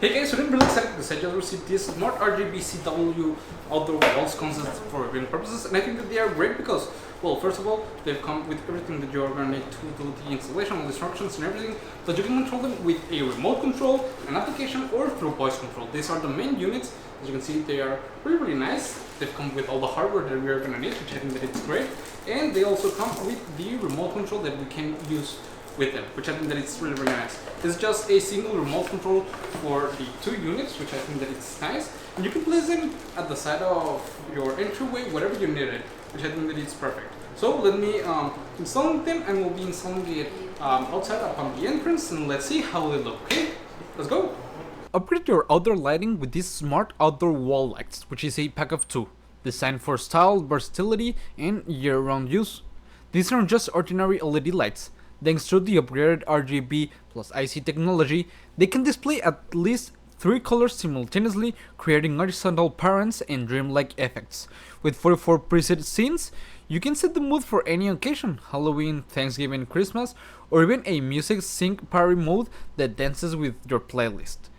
Hey guys, so I'm really excited because I just received this smart RGBCW outdoor walls concept for viewing purposes, and I think that they are great because, well, first of all, they've come with everything that you're going to need to do the installation, all the instructions and everything, but you can control them with a remote control, an application, or through voice control. These are the main units. As you can see, they are really nice. They've come with all the hardware that we are going to need, which I think that it's great, and they also come with the remote control that we can use with them, which I think that it's really nice. It's just a single remote control for the two units, which I think that it's nice. And you can place them at the side of your entryway, whatever you need it, which I think that it's perfect. So let me install them, and we'll be installing it outside upon the entrance, and let's see how they look. Okay, let's go. Upgrade your outdoor lighting with these smart outdoor wall lights, which is a pack of two, designed for style, versatility, and year-round use. These aren't just ordinary LED lights. Thanks to the upgraded RGB+IC technology, they can display at least 3 colors simultaneously, creating horizontal patterns and dreamlike effects. With 44 preset scenes, you can set the mood for any occasion: Halloween, Thanksgiving, Christmas, or even a music sync party mode that dances with your playlist.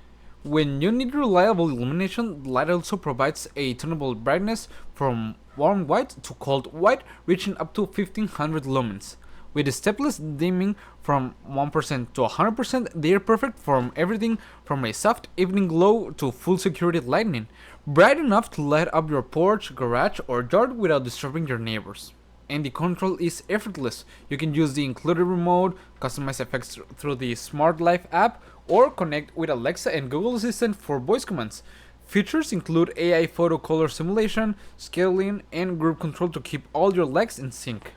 When you need reliable illumination, the light also provides a tunable brightness from warm white to cold white, reaching up to 1500 lumens. With stepless dimming from 1% to 100%, they are perfect for everything from a soft evening glow to full security lighting, bright enough to light up your porch, garage, or yard without disturbing your neighbors. And the control is effortless. You can use the included remote, customize effects through the Smart Life app, or connect with Alexa and Google Assistant for voice commands. Features include AI photo color simulation, scaling, and group control to keep all your lights in sync.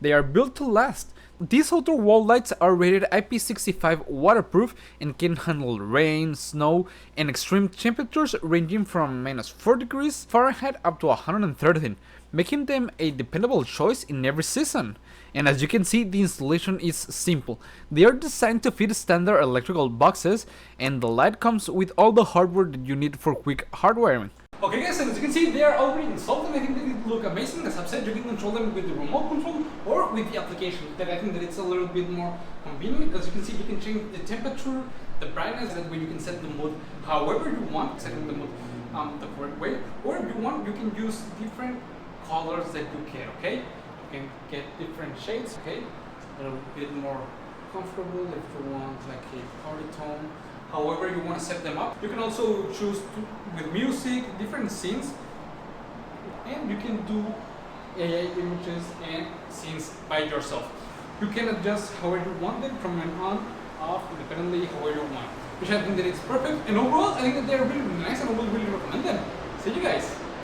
They are built to last. These outdoor wall lights are rated IP65 waterproof and can handle rain, snow, and extreme temperatures ranging from -4 degrees Fahrenheit up to 113, making them a dependable choice in every season. And as you can see, the installation is simple. They are designed to fit standard electrical boxes, and the light comes with all the hardware that you need for quick hardwiring. Okay guys, and as you can see, they are already installed, and I think they look amazing. As I've said, you can control them with the remote control or with the application. That I think that it's a little bit more convenient. As you can see, you can change the temperature, the brightness, that way you can set the mood however you want, setting the mood the correct way. Or if you want, you can use different colors that you can, okay? You can get different shades, okay? A little bit more comfortable if you want like a party tone. However you want to set them up. You can also choose with music, different scenes, and you can do AI images and scenes by yourself. You can adjust however you want them from an on, off, independently, however you want. Which I think that it's perfect, and overall I think that they're really nice, and I will really recommend them. See you guys!